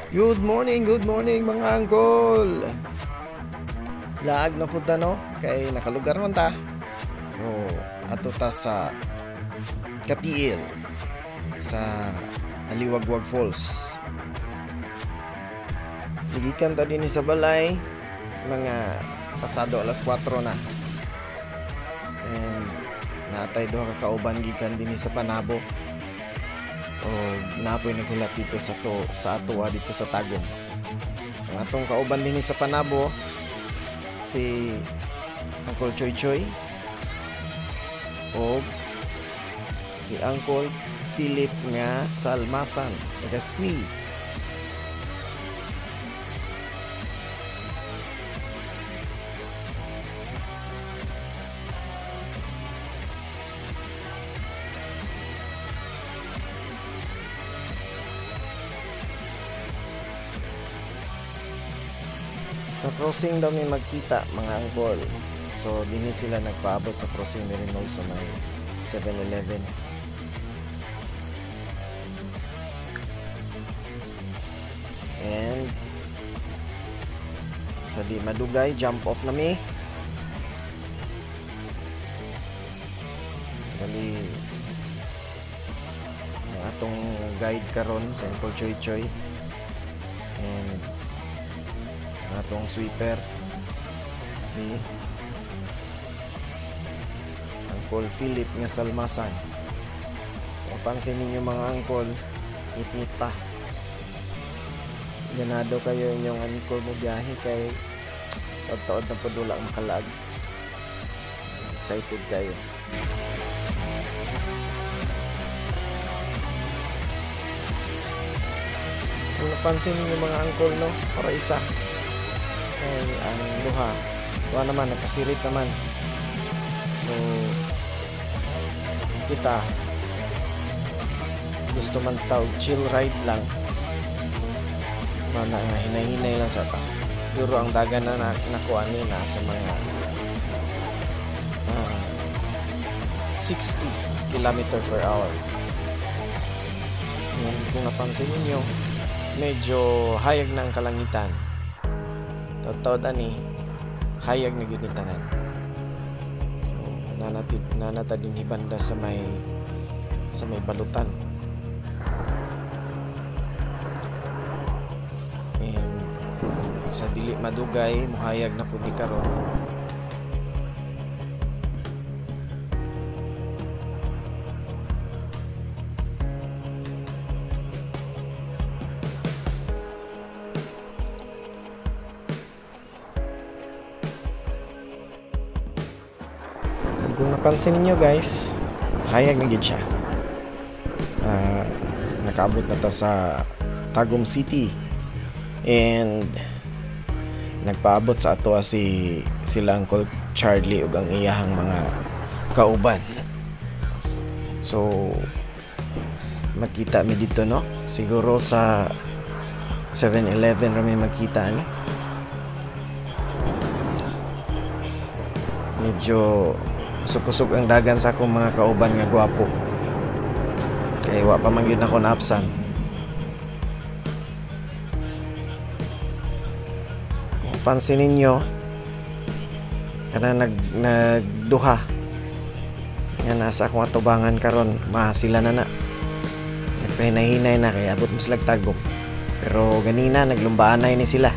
Good morning mga angkol. Laag na punta no, kay nakalugar man ta. So, ato ta sa Katiil sa Aliwagwag Falls. Ligikan ta din sa balay mga pasado alas 4 na. And natay do ka kauban gikan din sa Panabo. O napoy naghulat dito sa atua dito sa Tagum. Ang atong kauban din sa Panabo si Uncle Choy Choy o si Uncle Philip nga Salmasan taga Squee. Sa crossing daw may magkita mga angkol. So dinhi sila nagpaabot sa crossing ni Renault sa may 7-Eleven. And sa di madugay, jump off na mi. Bali ang atong guide karon sa Uncle Choy Choy. And atong sweeper si Uncle Philip nga Salmasan. Mapansin ninyo mga angkol, ngit-ngit pa. Ganado kayo inyong angkol mo biyahe kay taod-taod na po dula makalag. Excited kayo. Kung napansin ninyo mga angkol no, para isa ay ang luha tuwa naman, nagkasirit naman. So kita gusto man tawag chill ride lang, mana nga hinay-hinay lang sa ta. Siguro ang dagan na nakuha ni nasa mga 60 km/h. Yan, kung napansin niyo medyo hayag na ang kalangitan. Taod ani hayag na gyud tanan. So nanata din hibanda sa may balutan. And sa dili madugay mohayag na pud ni karon. Kung napansin niyo guys, hayag na gid siya. Nakaabot na ta sa Tagum City. And nagpaabot sa ato sila Uncle Charlie ug ang iyahang mga kauban. So makita mi dito no, siguro sa 7-Eleven ra may magkita ni. Medyo kusog-kusog ang dagan sa akong mga kauban nga gwapo. Kaya wa pa man gyud ako naapsan. Kung pansin ninyo, kana nagduha nga nasa akong atubangan karon, sila na nagpahinay-hinay na kaya abot mas lagtagom. Pero ganina naglumbaanay ni sila.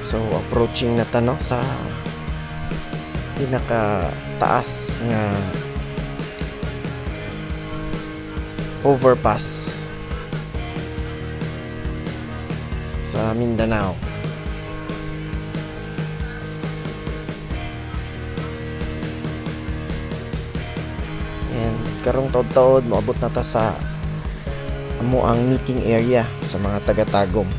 So approaching na ta no sa pinaka taas nga overpass sa Mindanao. And karong taod-taod moabot na ta sa amo ang meeting area sa mga taga-Tagum.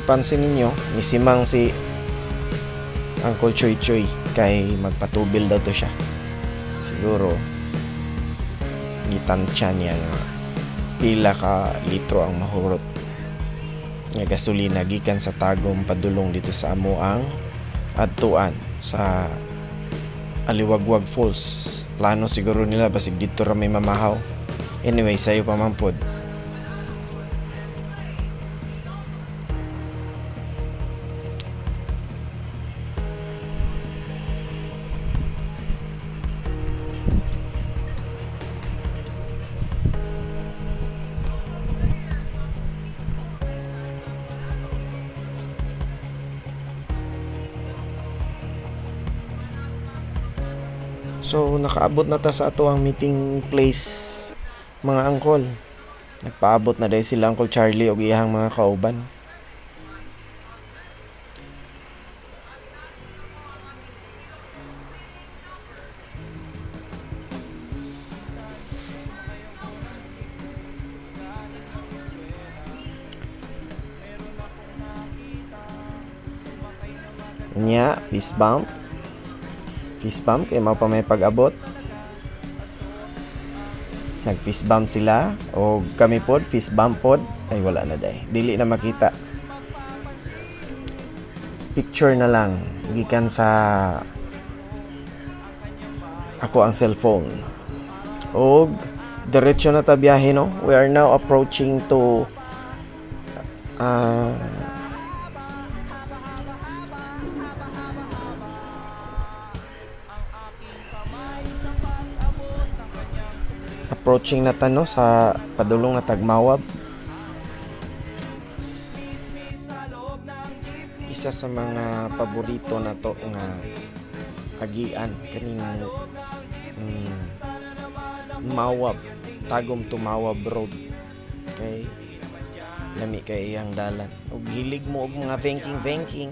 Napansin ninyo, nisimang si Uncle Choy Choy kay magpatubil daw to siya. Siguro gitansya niya nga pila ka litro ang mahurot nga gasolina gikan sa Tagum padulong dito sa amo ang adtuan sa Aliwagwag Falls. Plano siguro nila basig dito ra may mamahaw. Anyway, sayo pa man pod. So nakaabot na ta sa ato ang meeting place mga angkol. Nagpaabot na dahil sila Uncle Charlie o iyang mga kauban. Nya, fist bump kay mao pa may pag-abot. Nag fist bump sila o kami pod fist bump pod ay wala na day, dili na makita. Picture na lang gikan sa ako ang cellphone og diretso na ta biyahe no. We are now approaching to approaching na tano sa padulong na Tagmawab. Isa sa mga paborito na to nga agian kaning Mawab, Tagum to Mawab Road. Kay lami kay iyang dalan. Ug hilig mo og mga venking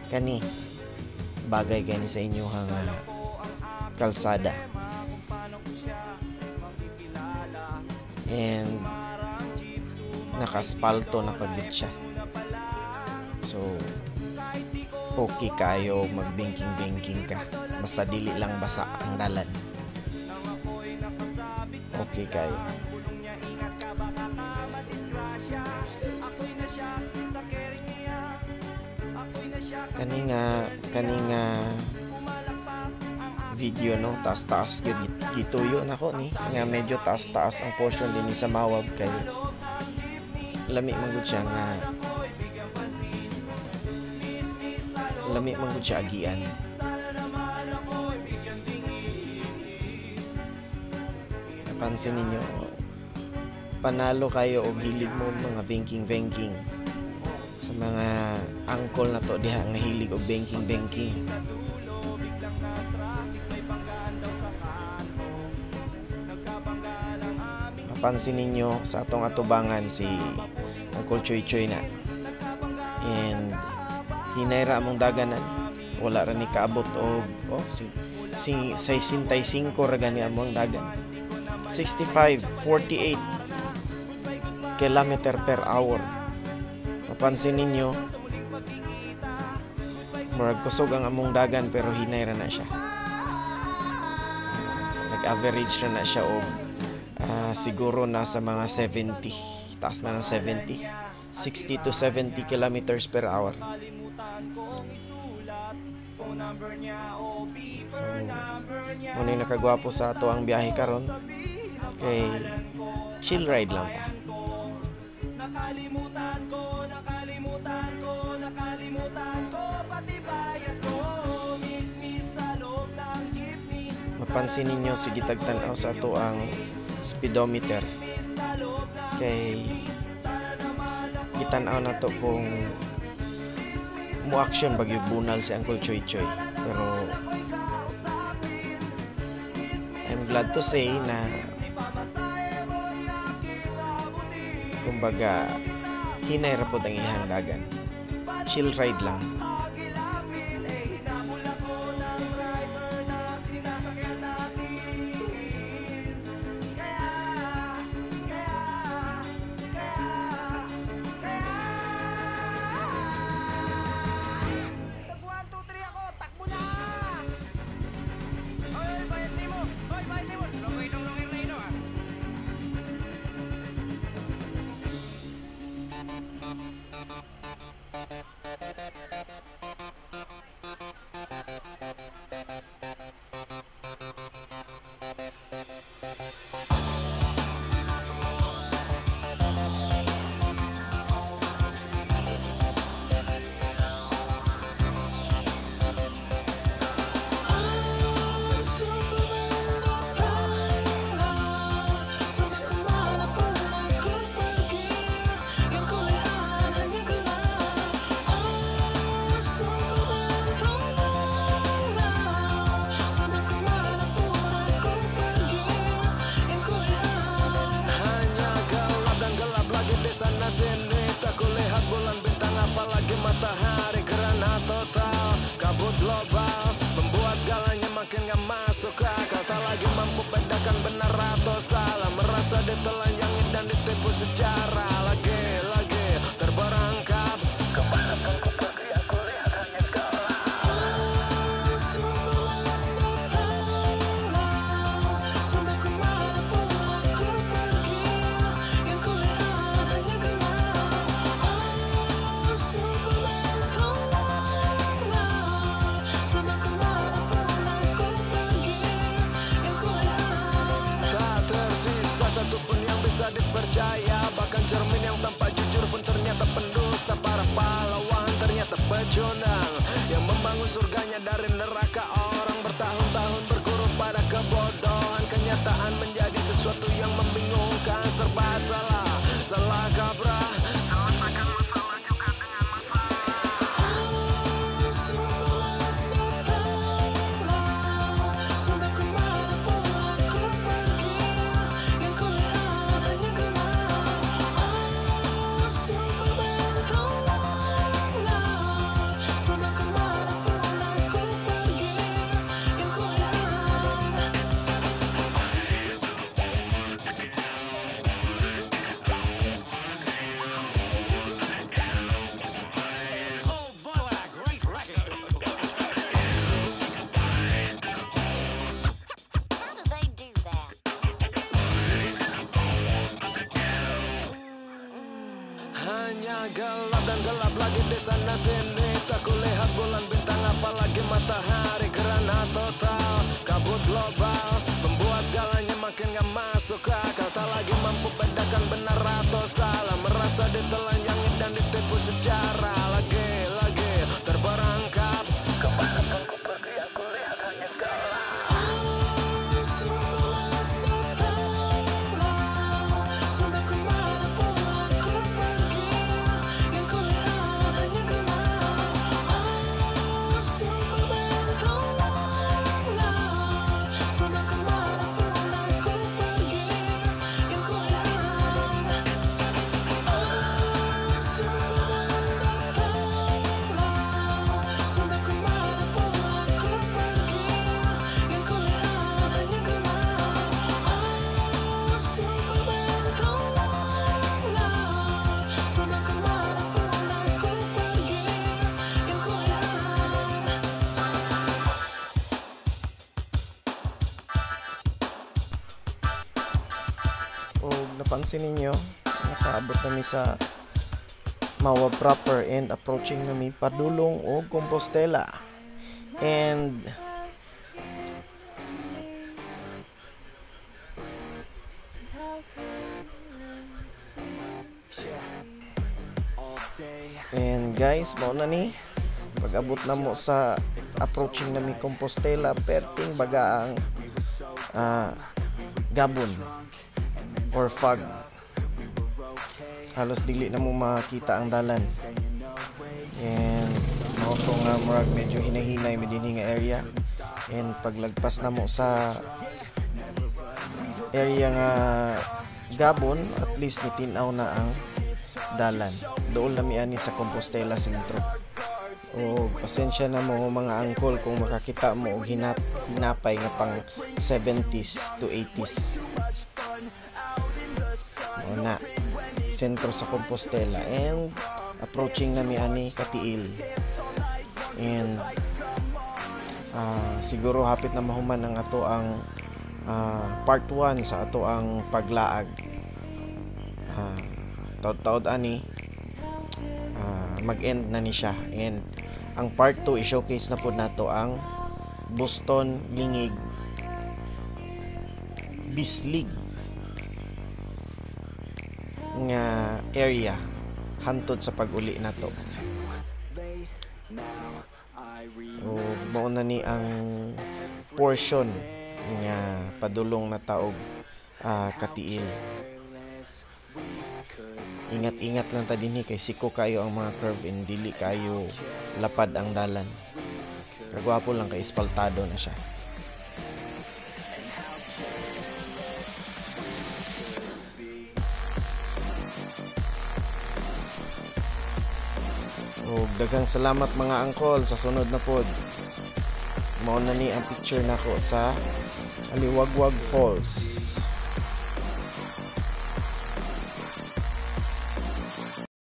kani bagay kani sa inyo nga kalsada. And nakaspalto na paglit siya. So okay kayo mag-banking ka. Basta dili lang basa ang dalan. Okay kayo. Kaninga video no, taas-taas gituyo na ko ni nga medyo taas-taas ang portion din sa Mawab kay lami man gud siya nga agian. Napansin ninyo, panalo kayo og hilig mo mga banking sa mga angkol na to diha nga hilig og banking. Pansin ninyo sa atong atubangan si Uncle Choy Choy na. And hinayra among daganan. Wala ra ni kaabot og 65 ra gani among dagan. 48 kilometer per hour. Mapansin ninyo, murag kusog ang among dagan pero hinayra na siya. Nag-average na siya og siguro nasa mga 70, taas na ng 70, 60 to 70 kilometers per hour. So, muna nakagwapo sa ato ang biyahe karon kay chill ride lang ta. Mapansin ninyo sige tagtanaw sa ato ang speedometer kay gitan-aw na to kung mo-action bagyog bunal si Uncle Choy Choy. Pero I'm glad to say na kumbaga hinay ra pod ang iyang dagan. Chill ride lang. ditelanjangi dan ditipu sejarah. Lagi-lagi terperangkap. Kemanapun ku pergi aku lihat hanya kau. Sampai kemanapun aku pergi, yang ku lihat hanya gelap. Superman tolonglah. Sampai kemanapun aku pergi, yang ku lihat tak tersisa satupun yang bisa dipercaya. Bahkan cermin yang tampak jujur pun ternyata pendusta. Para pahlawan ternyata pecundang yang membangun surganya dari neraka. Orang bertahun-tahun berguru pada kebodohan. Kenyataan menjadi sesuatu yang membingungkan. Serba salah, salah kaprah. Selesaikan masalah juga dengan masalah. Sampai kemanapun aku pergi, yang ku lihat hanya gelap. Superman tolonglah. Sampai kemanapun aku pergi, yang ku lihat. How do they do that? Hanya gelap dan gelap lagi di sana sini. Tak kulihat bulan bintang apalagi matahari. Kerana total kabut global membuat segalanya makin gak masuk akal. Tak lagi mampu bedakan benar atau salah. Merasa ditelanjangi dan ditipu sejarah. Lagi-lagi terperangkap. Kemanapun ku pergi aku lihat hanya gelap. Sampai kemanapun aku pergi, yang ku lihat hanya gelap. Superman tolonglah. Sampai kemanapun aku pergi, yang ku lihat. Superman tolonglah. Sampai kemanapun aku pergi, yang ku lihat hanya gelap. Superman tolonglah. Sampai kemanapun aku pergi, yang ku lihat. O napansin ninyo, nakaabot nami sa Mawa proper and approaching nami Padulong o Compostela. And guys, mao na ni pag-abot na mo sa approaching nami Compostela, perting bagaang gabon or fog. Halos dili na mo makita ang dalan. And mao to nga murag medyo hinahinay medinhi nga area. And paglagpas na mo sa area nga gabon, at least nitinaw na ang dalan. Doon na miani sa Compostela Sentro. O pasensya na mo mga angkol kung makakita mo og hinapay nga pang 70s to 80s. O na sentro sa Compostela, and approaching na miani Katiil. And siguro hapit na mahuman ang ato ang part 1 sa ato ang paglaag. Taud-taud ani mag-end na ni siya, and ang part 2 i-showcase na po nato ang Boston Lingig Bislig nga area hantod sa pag-uli nato. O mao na ni ang portion nga padulong na taog Katiil. Ingat-ingat lang ta dinhi kay siko kayo ang mga curve and dili kayo lapad ang dalan. Kagwapo lang kay espaltado na siya. O daghang salamat mga angkol sa sunod na pod. Mao na ni ang picture nako sa Aliwagwag Falls.